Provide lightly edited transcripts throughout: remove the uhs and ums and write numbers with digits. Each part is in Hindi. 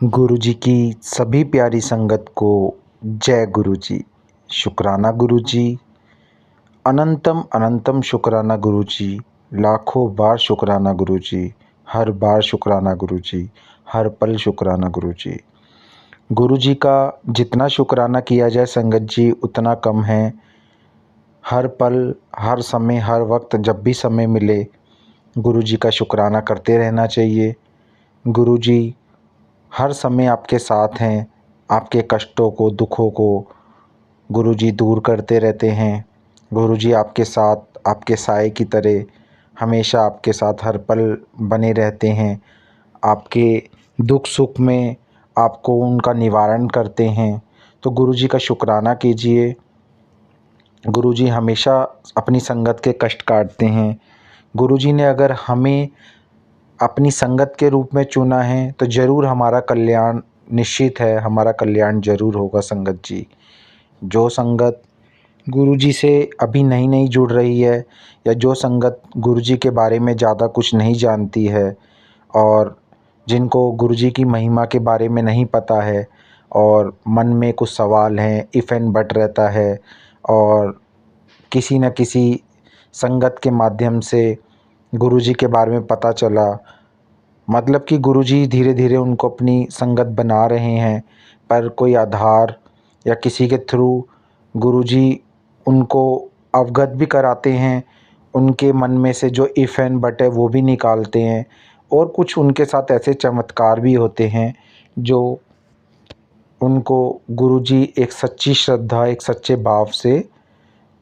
गुरु जी की सभी प्यारी संगत को जय गुरु जी। शुक्राना गुरु जी, अनंतम अनंतम शुक्राना गुरु जी, लाखों बार शुक्राना गुरु जी, हर बार शुक्राना गुरु जी, हर पल शुक्राना गुरु जी। गुरु जी का जितना शुक्राना किया जाए संगत जी उतना कम है। हर पल, हर समय, हर वक्त जब भी समय मिले गुरु जी का शुक्राना करते रहना चाहिए। गुरु जी हर समय आपके साथ हैं, आपके कष्टों को, दुखों को गुरुजी दूर करते रहते हैं। गुरुजी आपके साथ, आपके साए की तरह हमेशा आपके साथ हर पल बने रहते हैं। आपके दुख सुख में आपको उनका निवारण करते हैं। तो गुरुजी का शुक्राना कीजिए। गुरुजी हमेशा अपनी संगत के कष्ट काटते हैं। गुरुजी ने अगर हमें अपनी संगत के रूप में चुना है तो ज़रूर हमारा कल्याण निश्चित है, हमारा कल्याण ज़रूर होगा संगत जी। जो संगत गुरुजी से अभी नई-नई जुड़ रही है या जो संगत गुरुजी के बारे में ज़्यादा कुछ नहीं जानती है और जिनको गुरुजी की महिमा के बारे में नहीं पता है और मन में कुछ सवाल हैं, इफ़ एंड बट रहता है और किसी न किसी संगत के माध्यम से गुरुजी के बारे में पता चला, मतलब कि गुरुजी धीरे-धीरे उनको अपनी संगत बना रहे हैं, पर कोई आधार या किसी के थ्रू गुरुजी उनको अवगत भी कराते हैं। उनके मन में से जो इफ़ एंड बट है वो भी निकालते हैं और कुछ उनके साथ ऐसे चमत्कार भी होते हैं जो उनको गुरुजी एक सच्ची श्रद्धा, एक सच्चे भाव से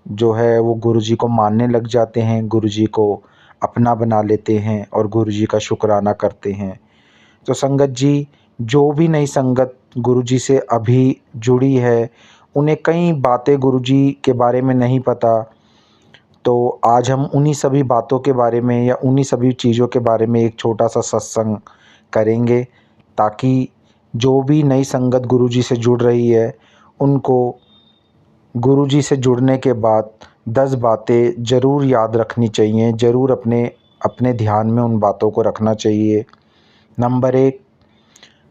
जो है वो गुरुजी को मानने लग जाते हैं, गुरुजी को अपना बना लेते हैं और गुरुजी का शुक्राना करते हैं। तो संगत जी, जो भी नई संगत गुरुजी से अभी जुड़ी है, उन्हें कई बातें गुरुजी के बारे में नहीं पता, तो आज हम उन्हीं सभी बातों के बारे में या उन्हीं सभी चीज़ों के बारे में एक छोटा-सा सत्संग करेंगे, ताकि जो भी नई संगत गुरुजी से जुड़ रही है, उनको गुरुजी से जुड़ने के बाद 10 बातें ज़रूर याद रखनी चाहिए, ज़रूर अपने अपने ध्यान में उन बातों को रखना चाहिए। नंबर 1,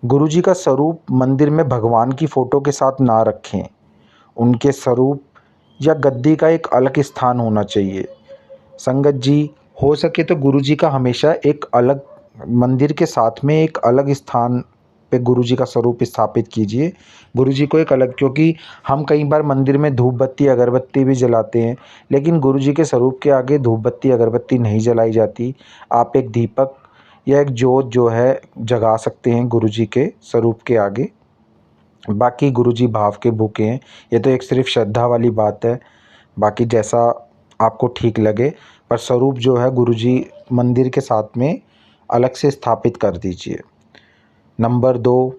गुरुजी का स्वरूप मंदिर में भगवान की फ़ोटो के साथ ना रखें। उनके स्वरूप या गद्दी का एक अलग स्थान होना चाहिए। संगत जी, हो सके तो गुरुजी का हमेशा एक अलग मंदिर के साथ में एक अलग स्थान पे गुरुजी का स्वरूप स्थापित कीजिए। गुरुजी को एक अलग, क्योंकि हम कई बार मंदिर में धूप बत्ती, अगरबत्ती भी जलाते हैं, लेकिन गुरुजी के स्वरूप के आगे धूप बत्ती, अगरबत्ती नहीं जलाई जाती। आप एक दीपक या एक जोत जो है जगा सकते हैं गुरुजी के स्वरूप के आगे। बाकी गुरुजी भाव के भूखे हैं। ये तो एक सिर्फ़ श्रद्धा वाली बात है, बाकी जैसा आपको ठीक लगे, पर स्वरूप जो है गुरुजी मंदिर के साथ में अलग से स्थापित कर दीजिए। नंबर 2,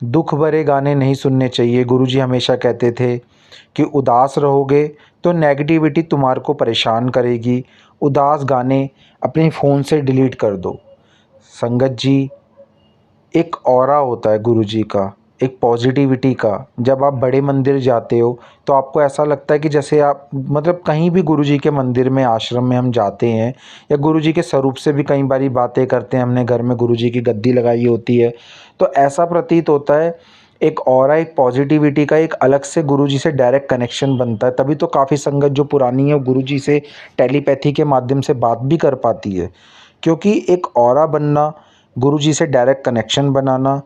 दुःख भरे गाने नहीं सुनने चाहिए। गुरुजी हमेशा कहते थे कि उदास रहोगे तो नेगेटिविटी तुम्हारे को परेशान करेगी। उदास गाने अपने फ़ोन से डिलीट कर दो। संगत जी, एक ऑरा होता है गुरुजी का, एक पॉजिटिविटी का। जब आप बड़े मंदिर जाते हो तो आपको ऐसा लगता है कि जैसे आप, मतलब कहीं भी गुरुजी के मंदिर में, आश्रम में हम जाते हैं या गुरुजी के स्वरूप से भी कई बारी बातें करते हैं, हमने घर में गुरुजी की गद्दी लगाई होती है, तो ऐसा प्रतीत होता है एक ऑरा, एक पॉजिटिविटी का एक अलग से गुरुजी से डायरेक्ट कनेक्शन बनता है। तभी तो काफ़ी संगत जो पुरानी है वो गुरुजी से टेलीपैथी के माध्यम से बात भी कर पाती है, क्योंकि एक ऑरा बनना, गुरुजी से डायरेक्ट कनेक्शन बनाना,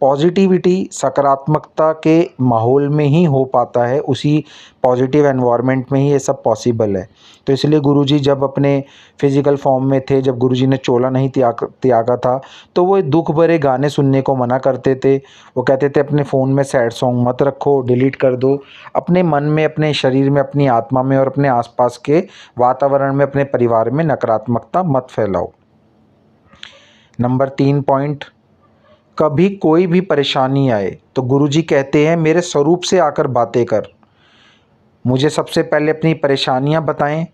पॉजिटिविटी, सकारात्मकता के माहौल में ही हो पाता है, उसी पॉजिटिव एनवायरनमेंट में ही ये सब पॉसिबल है। तो इसलिए गुरुजी जब अपने फिज़िकल फॉर्म में थे, जब गुरुजी ने चोला नहीं त्यागा था, तो वो दुःख भरे गाने सुनने को मना करते थे। वो कहते थे अपने फ़ोन में सैड सॉन्ग मत रखो, डिलीट कर दो। अपने मन में, अपने शरीर में, अपनी आत्मा में और अपने आस-पास के वातावरण में, अपने परिवार में नकारात्मकता मत फैलाओ। नंबर 3 पॉइंट, कभी कोई भी परेशानी आए तो गुरुजी कहते हैं मेरे स्वरूप से आकर बातें कर। मुझे सबसे पहले अपनी परेशानियां बताएं।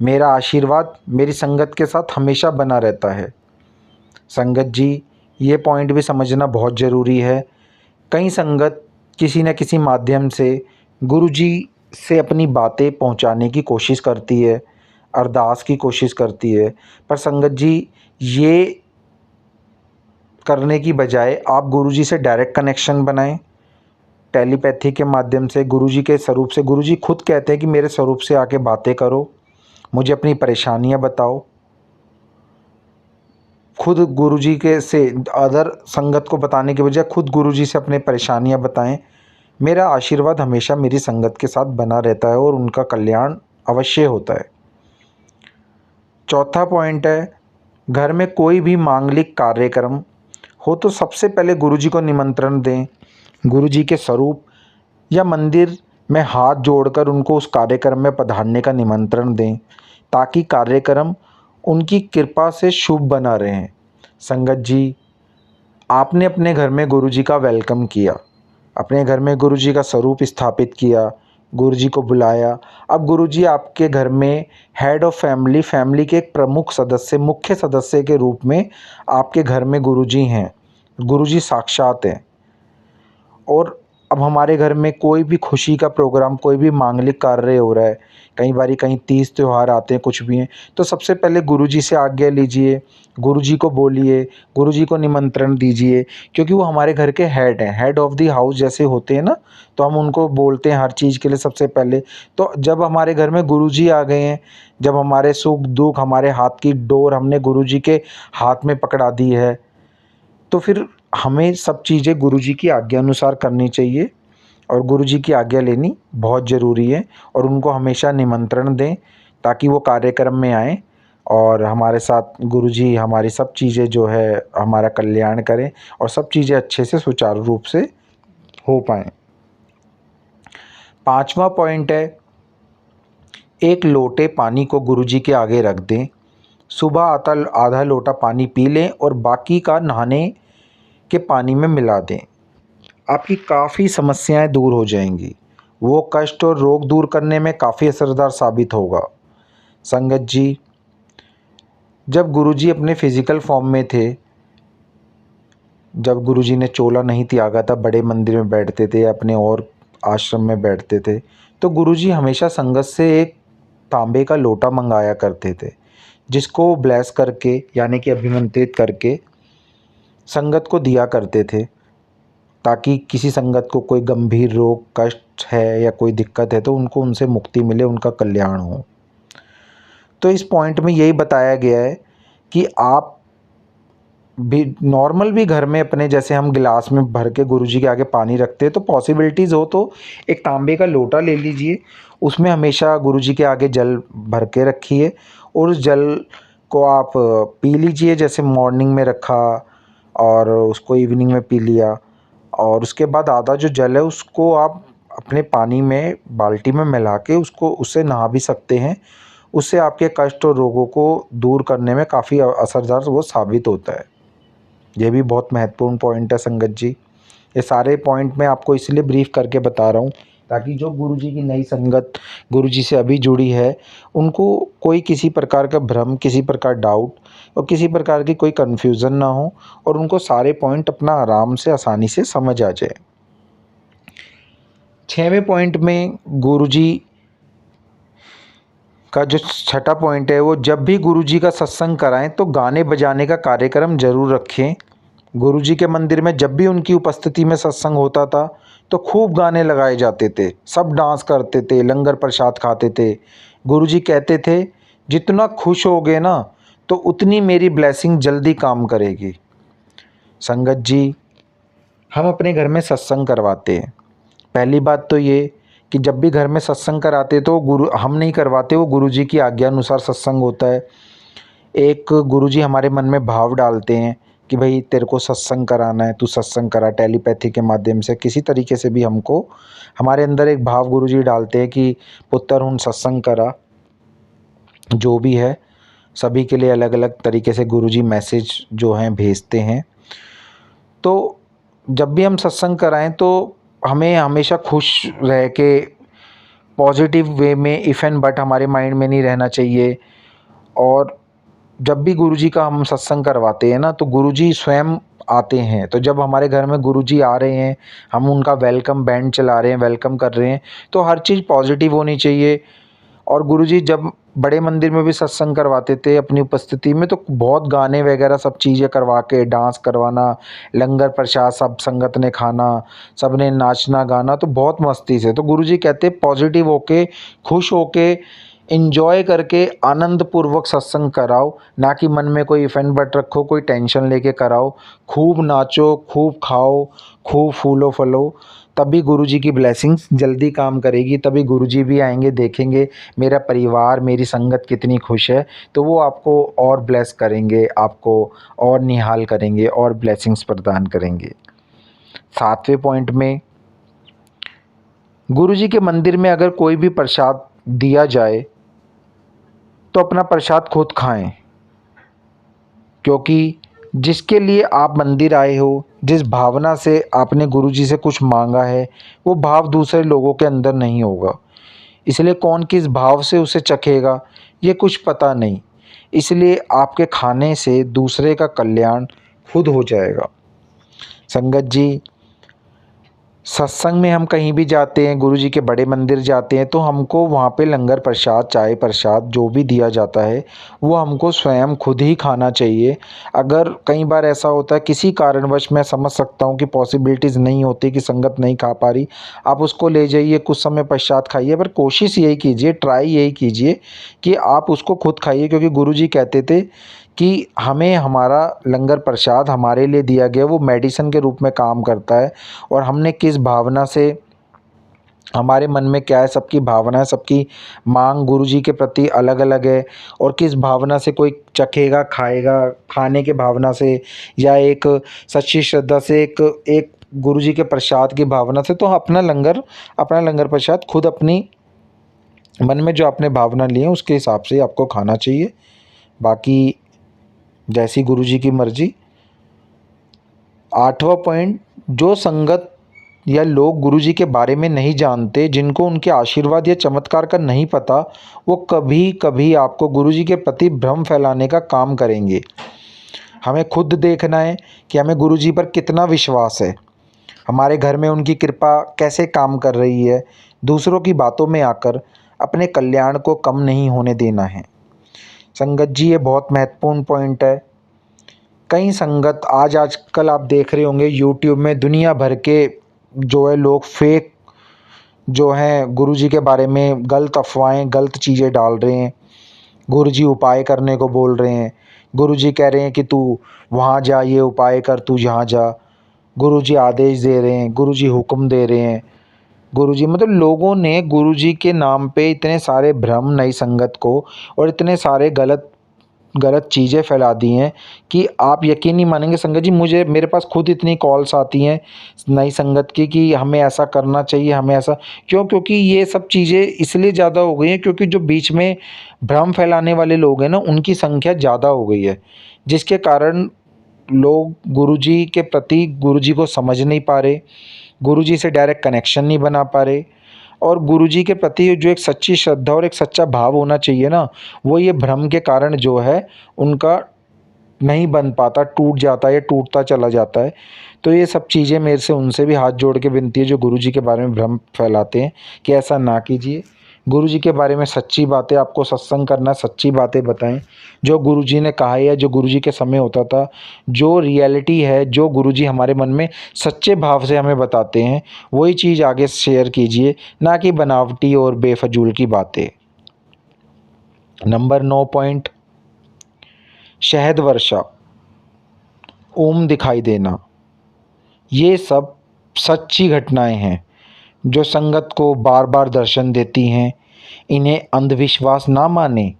मेरा आशीर्वाद मेरी संगत के साथ हमेशा बना रहता है। संगत जी, ये पॉइंट भी समझना बहुत ज़रूरी है। कई संगत किसी न किसी माध्यम से गुरुजी से अपनी बातें पहुंचाने की कोशिश करती है, अरदास की कोशिश करती है, पर संगत जी, ये करने की बजाय आप गुरुजी से डायरेक्ट कनेक्शन बनाएं टेलीपैथी के माध्यम से, गुरुजी के स्वरूप से। गुरुजी खुद कहते हैं कि मेरे स्वरूप से आके बातें करो, मुझे अपनी परेशानियां बताओ। खुद गुरुजी के से अदर संगत को बताने के बजाय खुद गुरुजी से अपने परेशानियां बताएं। मेरा आशीर्वाद हमेशा मेरी संगत के साथ बना रहता है और उनका कल्याण अवश्य होता है। चौथा पॉइंट है, घर में कोई भी मांगलिक कार्यक्रम हो तो सबसे पहले गुरुजी को निमंत्रण दें। गुरुजी के स्वरूप या मंदिर में हाथ जोड़कर उनको उस कार्यक्रम में पधारने का निमंत्रण दें, ताकि कार्यक्रम उनकी कृपा से शुभ बना रहे। संगत जी, आपने अपने घर में गुरुजी का वेलकम किया, अपने घर में गुरुजी का स्वरूप स्थापित किया, गुरुजी को बुलाया। अब गुरुजी आपके घर में हेड ऑफ फैमिली, फैमिली के एक प्रमुख सदस्य, मुख्य सदस्य के रूप में आपके घर में गुरुजी हैं, गुरुजी साक्षात हैं। और अब हमारे घर में कोई भी खुशी का प्रोग्राम, कोई भी मांगलिक कार्य हो रहा है, कई बारी कहीं तीज त्यौहार आते हैं, कुछ भी हैं, तो सबसे पहले गुरुजी से आज्ञा लीजिए, गुरुजी को बोलिए, गुरुजी को निमंत्रण दीजिए, क्योंकि वो हमारे घर के हेड हैं, हेड ऑफ़ द हाउस जैसे होते हैं ना, तो हम उनको बोलते हैं हर चीज़ के लिए सबसे पहले। तो जब हमारे घर में गुरुजी आ गए हैं, जब हमारे सुख दुख, हमारे हाथ की डोर हमने गुरुजी के हाथ में पकड़ा दी है, तो फिर हमें सब चीज़ें गुरुजी की आज्ञा अनुसार करनी चाहिए और गुरुजी की आज्ञा लेनी बहुत ज़रूरी है। और उनको हमेशा निमंत्रण दें ताकि वो कार्यक्रम में आएँ और हमारे साथ गुरुजी हमारी सब चीज़ें जो है हमारा कल्याण करें और सब चीज़ें अच्छे से सुचारू रूप से हो पाएँ। पाँचवा पॉइंट है, एक लोटे पानी को गुरुजी के आगे रख दें। सुबह आधा लोटा पानी पी लें और बाकी का नहाने के पानी में मिला दें। आपकी काफ़ी समस्याएं दूर हो जाएंगी, वो कष्ट और रोग दूर करने में काफ़ी असरदार साबित होगा। संगत जी, जब गुरुजी अपने फिज़िकल फॉर्म में थे, जब गुरुजी ने चोला नहीं त्यागा था, बड़े मंदिर में बैठते थे, अपने और आश्रम में बैठते थे, तो गुरुजी हमेशा संगत से एक तांबे का लोटा मंगाया करते थे, जिसको ब्लेस करके यानी कि अभिमंत्रित करके संगत को दिया करते थे, ताकि किसी संगत को कोई गंभीर रोग कष्ट है या कोई दिक्कत है तो उनको उनसे मुक्ति मिले, उनका कल्याण हो। तो इस पॉइंट में यही बताया गया है कि आप भी नॉर्मल भी घर में अपने जैसे हम गिलास में भर के गुरुजी के आगे पानी रखते हैं, तो पॉसिबिलिटीज़ हो तो एक तांबे का लोटा ले लीजिए, उसमें हमेशा गुरुजी के आगे जल भर के रखिए और उस जल को आप पी लीजिए। जैसे मॉर्निंग में रखा और उसको इवनिंग में पी लिया, और उसके बाद आधा जो जल है उसको आप अपने पानी में बाल्टी में मिला के उसको उससे नहा भी सकते हैं। उससे आपके कष्ट और रोगों को दूर करने में काफ़ी असरदार वो साबित होता है। ये भी बहुत महत्वपूर्ण पॉइंट है संगत जी। ये सारे पॉइंट मैं आपको इसलिए ब्रीफ करके बता रहा हूँ ताकि जो गुरुजी की नई संगत गुरुजी से अभी जुड़ी है, उनको कोई किसी प्रकार का भ्रम, किसी प्रकार डाउट और किसी प्रकार की कोई कन्फ्यूज़न ना हो और उनको सारे पॉइंट अपना आराम से आसानी से समझ आ जाए। 6वें पॉइंट में गुरुजी का जो छठा पॉइंट है, वो जब भी गुरुजी का सत्संग कराएं तो गाने बजाने का कार्यक्रम ज़रूर रखें। गुरुजी के मंदिर में जब भी उनकी उपस्थिति में सत्संग होता था तो खूब गाने लगाए जाते थे, सब डांस करते थे, लंगर प्रसाद खाते थे। गुरुजी कहते थे, जितना खुश होगे ना तो उतनी मेरी ब्लेसिंग जल्दी काम करेगी। संगत जी, हम अपने घर में सत्संग करवाते हैं। पहली बात तो ये कि जब भी घर में सत्संग कराते तो हम नहीं करवाते, वो गुरुजी की आज्ञा अनुसार सत्संग होता है। एक गुरुजी हमारे मन में भाव डालते हैं कि भाई तेरे को सत्संग कराना है, तू सत्संग करा, टेलीपैथी के माध्यम से किसी तरीके से भी हमको हमारे अंदर एक भाव गुरुजी डालते हैं कि पुत्र हुन सत्संग करा। जो भी है सभी के लिए अलग अलग तरीके से गुरुजी मैसेज जो हैं भेजते हैं। तो जब भी हम सत्संग कराएं तो हमें हमेशा खुश रह के पॉजिटिव वे में इफ़ एंड बट हमारे माइंड में नहीं रहना चाहिए। और जब भी गुरुजी का हम सत्संग करवाते हैं ना तो गुरुजी स्वयं आते हैं। तो जब हमारे घर में गुरुजी आ रहे हैं, हम उनका वेलकम बैंड चला रहे हैं, वेलकम कर रहे हैं, तो हर चीज़ पॉजिटिव होनी चाहिए। और गुरुजी जब बड़े मंदिर में भी सत्संग करवाते थे अपनी उपस्थिति में, तो बहुत गाने वगैरह सब चीज़ें करवा के, डांस करवाना, लंगर प्रसाद सब संगत ने खाना, सबने नाचना गाना, तो बहुत मस्ती से। तो गुरुजी कहते पॉजिटिव होके, खुश होके, एन्जॉय करके आनंद पूर्वक सत्संग कराओ, ना कि मन में कोई इफेंट रखो, कोई टेंशन लेके कराओ। खूब नाचो, खूब खाओ, खूब फूलो फलो, तभी गुरुजी की ब्लेसिंग्स जल्दी काम करेगी। तभी गुरुजी भी आएंगे, देखेंगे मेरा परिवार, मेरी संगत कितनी खुश है, तो वो आपको और ब्लेस करेंगे, आपको और निहाल करेंगे और ब्लेसिंग्स प्रदान करेंगे। 7वें पॉइंट में, गुरुजी के मंदिर में अगर कोई भी प्रसाद दिया जाए तो अपना प्रसाद खुद खाएं, क्योंकि जिसके लिए आप मंदिर आए हो, जिस भावना से आपने गुरुजी से कुछ मांगा है, वो भाव दूसरे लोगों के अंदर नहीं होगा। इसलिए कौन किस भाव से उसे चखेगा, ये कुछ पता नहीं। इसलिए आपके खाने से दूसरे का कल्याण खुद हो जाएगा। संगत जी, सत्संग में हम कहीं भी जाते हैं, गुरुजी के बड़े मंदिर जाते हैं, तो हमको वहाँ पे लंगर प्रसाद, चाय प्रसाद जो भी दिया जाता है, वो हमको स्वयं खुद ही खाना चाहिए। अगर कई बार ऐसा होता है किसी कारणवश, मैं समझ सकता हूँ कि पॉसिबिलिटीज़ नहीं होती कि संगत नहीं खा पा रही, आप उसको ले जाइए, कुछ समय पश्चात खाइए, पर कोशिश यही कीजिए, ट्राई यही कीजिए कि आप उसको खुद खाइए, क्योंकि गुरुजी कहते थे कि हमें हमारा लंगर प्रसाद हमारे लिए दिया गया, वो मेडिसिन के रूप में काम करता है। और हमने किस भावना से, हमारे मन में क्या है, सबकी भावना है, सबकी मांग गुरुजी के प्रति अलग अलग है। और किस भावना से कोई चखेगा, खाएगा, खाने के भावना से, या एक सच्ची श्रद्धा से, एक गुरुजी के प्रसाद की भावना से, तो अपना लंगर प्रसाद खुद अपनी मन में जो आपने भावना ली है उसके हिसाब से आपको खाना चाहिए। बाकी जैसी गुरुजी की मर्जी। 8वां पॉइंट, जो संगत या लोग गुरुजी के बारे में नहीं जानते, जिनको उनके आशीर्वाद या चमत्कार का नहीं पता, वो कभी कभी आपको गुरुजी के प्रति भ्रम फैलाने का काम करेंगे। हमें खुद देखना है कि हमें गुरुजी पर कितना विश्वास है, हमारे घर में उनकी कृपा कैसे काम कर रही है। दूसरों की बातों में आकर अपने कल्याण को कम नहीं होने देना है। संगत जी, ये बहुत महत्वपूर्ण पॉइंट है। कई संगत आजकल आप देख रहे होंगे यूट्यूब में दुनिया भर के जो है लोग फेक जो हैं गुरुजी के बारे में गलत अफवाहें, गलत चीज़ें डाल रहे हैं। गुरुजी उपाय करने को बोल रहे हैं, गुरुजी कह रहे हैं कि तू वहाँ जा, ये उपाय कर, तू यहाँ जा। गुरुजी आदेश दे रहे हैं, गुरुजी हुक्म दे रहे हैं। गुरुजी मतलब लोगों ने गुरुजी के नाम पे इतने सारे भ्रम नई संगत को, और इतने सारे गलत गलत चीज़ें फैला दी हैं कि आप यकीन नहीं मानेंगे संगत जी, मेरे पास खुद इतनी कॉल्स आती हैं नई संगत की कि हमें ऐसा करना चाहिए, हमें ऐसा क्योंकि ये सब चीज़ें इसलिए ज़्यादा हो गई हैं क्योंकि जो बीच में भ्रम फैलाने वाले लोग हैं ना, उनकी संख्या ज़्यादा हो गई है, जिसके कारण लोग गुरुजी के प्रति, गुरुजी को समझ नहीं पा रहे, गुरुजी से डायरेक्ट कनेक्शन नहीं बना पा रहे। और गुरुजी के प्रति जो एक सच्ची श्रद्धा और एक सच्चा भाव होना चाहिए ना, वो ये भ्रम के कारण जो है उनका नहीं बन पाता, टूट जाता है या टूटता चला जाता है। तो ये सब चीज़ें मेरे से उनसे भी हाथ जोड़ के विनती है जो गुरुजी के बारे में भ्रम फैलाते हैं कि ऐसा ना कीजिए। गुरुजी के बारे में सच्ची बातें, आपको सत्संग करना, सच्ची बातें बताएं जो गुरुजी ने कहा है, जो गुरुजी के समय होता था, जो रियलिटी है, जो गुरुजी हमारे मन में सच्चे भाव से हमें बताते हैं, वही चीज़ आगे शेयर कीजिए, ना कि बनावटी और बेफजूल की बातें। नंबर 9 पॉइंट, शहद वर्षा, ओम दिखाई देना, ये सब सच्ची घटनाएं हैं जो संगत को बार बार दर्शन देती हैं। इन्हें अंधविश्वास ना माने।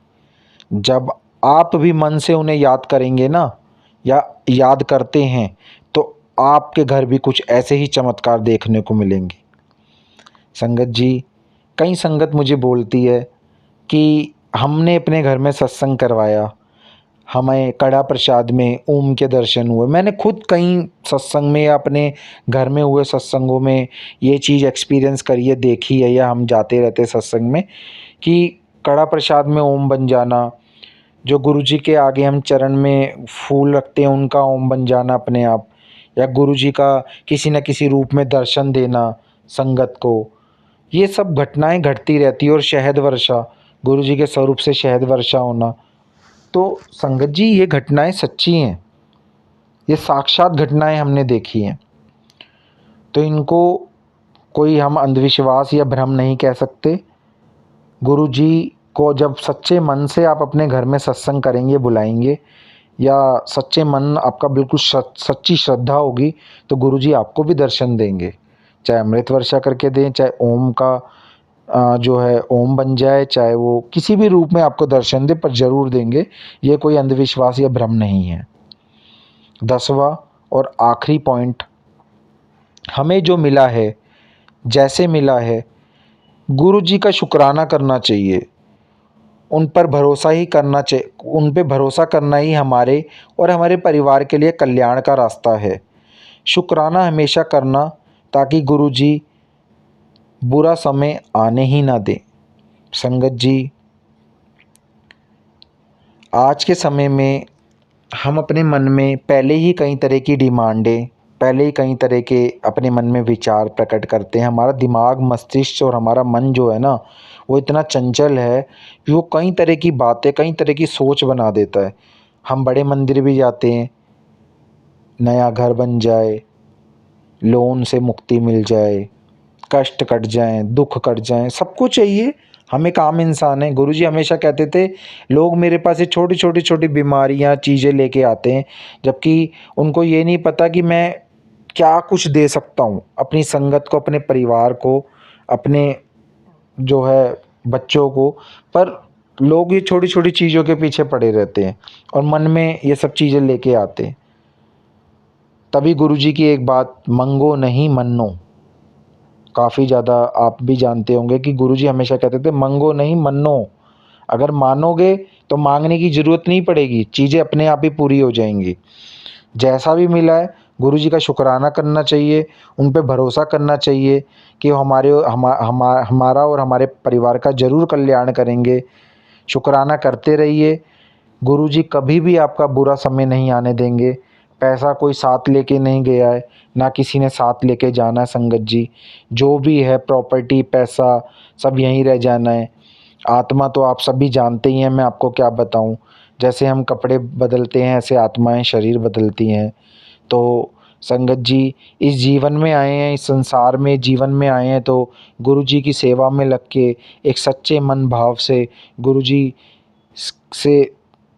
जब आप भी मन से उन्हें याद करेंगे ना, या याद करते हैं, तो आपके घर भी कुछ ऐसे ही चमत्कार देखने को मिलेंगे। संगत जी, कई संगत मुझे बोलती है कि हमने अपने घर में सत्संग करवाया, हमें कड़ा प्रसाद में ओम के दर्शन हुए। मैंने खुद कई सत्संग में या अपने घर में हुए सत्संगों में ये चीज़ एक्सपीरियंस करी है, देखी है, या हम जाते रहते सत्संग में कि कड़ा प्रसाद में ओम बन जाना, जो गुरुजी के आगे हम चरण में फूल रखते हैं उनका ओम बन जाना अपने आप, या गुरुजी का किसी न किसी रूप में दर्शन देना संगत को। ये सब घटनाएं घटती रहती है। और शहद वर्षा, गुरु जी के स्वरूप से शहद वर्षा होना। तो संगत जी ये घटनाएं सच्ची हैं, ये साक्षात घटनाएं हमने देखी हैं। तो इनको कोई हम अंधविश्वास या भ्रम नहीं कह सकते। गुरु जी को जब सच्चे मन से आप अपने घर में सत्संग करेंगे, बुलाएंगे, या सच्चे मन आपका बिल्कुल सच्ची श्रद्धा होगी, तो गुरु जी आपको भी दर्शन देंगे। चाहे अमृत वर्षा करके दें, चाहे ओम का जो है ओम बन जाए, चाहे वो किसी भी रूप में आपको दर्शन दे, पर ज़रूर देंगे। ये कोई अंधविश्वास या भ्रम नहीं है। 10वां और आखिरी पॉइंट, हमें जो मिला है, जैसे मिला है, गुरु जी का शुक्राना करना चाहिए। उन पर भरोसा ही करना चाहिए, उन पे भरोसा करना ही हमारे और हमारे परिवार के लिए कल्याण का रास्ता है। शुक्राना हमेशा करना, ताकि गुरु जी बुरा समय आने ही ना दें। संगत जी, आज के समय में हम अपने मन में पहले ही कई तरह की डिमांडें, पहले ही कई तरह के अपने मन में विचार प्रकट करते हैं। हमारा दिमाग, मस्तिष्क और हमारा मन जो है ना, वो इतना चंचल है कि वो कई तरह की बातें, कई तरह की सोच बना देता है। हम बड़े मंदिर भी जाते हैं, नया घर बन जाए, लोन से मुक्ति मिल जाए, कष्ट कट जाएं, दुख कट जाएं, सबको चाहिए। हम एक आम इंसान हैं। गुरुजी हमेशा कहते थे, लोग मेरे पास ये छोटी छोटी छोटी बीमारियां, चीज़ें लेके आते हैं, जबकि उनको ये नहीं पता कि मैं क्या कुछ दे सकता हूँ अपनी संगत को, अपने परिवार को, अपने जो है बच्चों को। पर लोग ये छोटी छोटी चीज़ों के पीछे पड़े रहते हैं और मन में ये सब चीज़ें लेके आते हैं। तभी गुरुजी की एक बात, मंगो नहीं मन्नो, काफ़ी ज़्यादा आप भी जानते होंगे कि गुरुजी हमेशा कहते थे, मंगो नहीं मन्नो। अगर मानोगे तो मांगने की ज़रूरत नहीं पड़ेगी, चीज़ें अपने आप ही पूरी हो जाएंगी। जैसा भी मिला है, गुरुजी का शुक्राना करना चाहिए, उन पे भरोसा करना चाहिए कि वो हमारा और हमारे परिवार का ज़रूर कल्याण करेंगे। शुक्राना करते रहिए। गुरुजी कभी भी आपका बुरा समय नहीं आने देंगे। पैसा कोई साथ लेके नहीं गया है, ना किसी ने साथ लेके जाना है संगत जी। जो भी है प्रॉपर्टी, पैसा, सब यहीं रह जाना है। आत्मा तो आप सभी जानते ही हैं, मैं आपको क्या बताऊं। जैसे हम कपड़े बदलते हैं, ऐसे आत्माएं शरीर बदलती हैं। तो संगत जी, इस जीवन में आए हैं, इस संसार में जीवन में आए हैं, तो गुरु जी की सेवा में लग के एक सच्चे मन भाव से गुरु जी से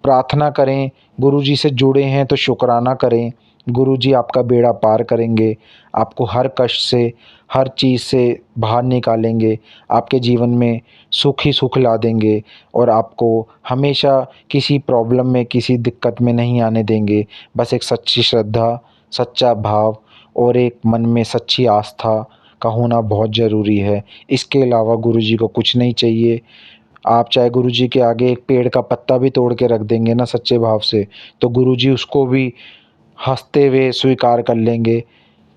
प्रार्थना करें। गुरु जी से जुड़े हैं तो शुक्राना करें। गुरु जी आपका बेड़ा पार करेंगे, आपको हर कष्ट से, हर चीज़ से बाहर निकालेंगे, आपके जीवन में सुख ही सुख ला देंगे और आपको हमेशा किसी प्रॉब्लम में, किसी दिक्कत में नहीं आने देंगे। बस एक सच्ची श्रद्धा, सच्चा भाव और एक मन में सच्ची आस्था का होना बहुत ज़रूरी है। इसके अलावा गुरु जी को कुछ नहीं चाहिए। आप चाहे गुरु जी के आगे एक पेड़ का पत्ता भी तोड़ के रख देंगे ना सच्चे भाव से, तो गुरु जी उसको भी हँसते हुए स्वीकार कर लेंगे।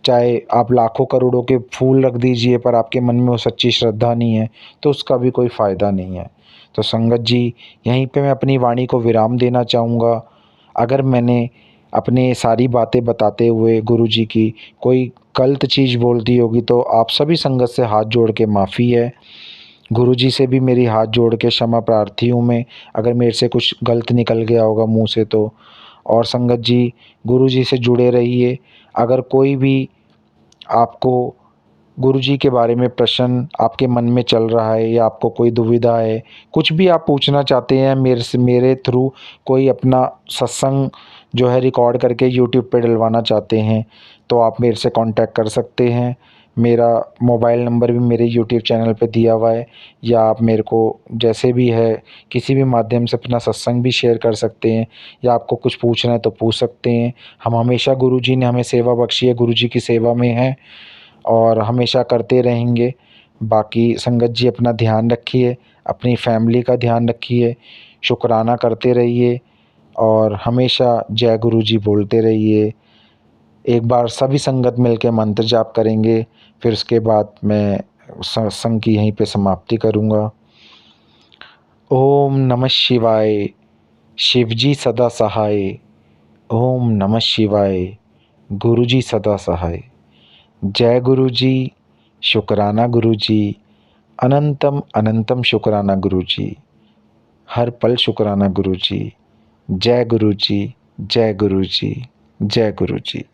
चाहे आप लाखों करोड़ों के फूल रख दीजिए, पर आपके मन में वो सच्ची श्रद्धा नहीं है, तो उसका भी कोई फ़ायदा नहीं है। तो संगत जी, यहीं पे मैं अपनी वाणी को विराम देना चाहूँगा। अगर मैंने अपने सारी बातें बताते हुए गुरु जी की कोई गलत चीज़ बोल दी होगी, तो आप सभी संगत से हाथ जोड़ के माफ़ी है। गुरु जी से भी मेरी हाथ जोड़ के क्षमा प्रार्थी हूँ मैं, अगर मेरे से कुछ गलत निकल गया होगा मुँह से तो। और संगत जी, गुरु जी से जुड़े रहिए। अगर कोई भी आपको गुरु जी के बारे में प्रश्न आपके मन में चल रहा है, या आपको कोई दुविधा है, कुछ भी आप पूछना चाहते हैं मेरे थ्रू, कोई अपना सत्संग जो है रिकॉर्ड करके यूट्यूब पे डलवाना चाहते हैं, तो आप मेरे से कांटेक्ट कर सकते हैं। मेरा मोबाइल नंबर भी मेरे यूट्यूब चैनल पे दिया हुआ है, या आप मेरे को जैसे भी है किसी भी माध्यम से अपना सत्संग भी शेयर कर सकते हैं, या आपको कुछ पूछना है तो पूछ सकते हैं। हम हमेशा, गुरु जी ने हमें सेवा बख्शी है, गुरु जी की सेवा में हैं और हमेशा करते रहेंगे। बाकी संगत जी, अपना ध्यान रखिए, अपनी फैमिली का ध्यान रखिए, शुक्राना करते रहिए और हमेशा जय गुरु जी बोलते रहिए। एक बार सभी संगत मिलके मंत्र जाप करेंगे, फिर उसके बाद मैं सत्संग की यहीं पे समाप्ति करूँगा। ओम नमः शिवाय, शिवजी सदा सहाय। ओम नमः शिवाय, गुरुजी सदा सहाय। जय गुरु जी, शुक्राना गुरु जी, अनंतम अनंतम शुक्राना गुरु जी। हर पल शुक्राना गुरु जी। जय गुरु जी, जय गुरु जी, जय गुरु जी।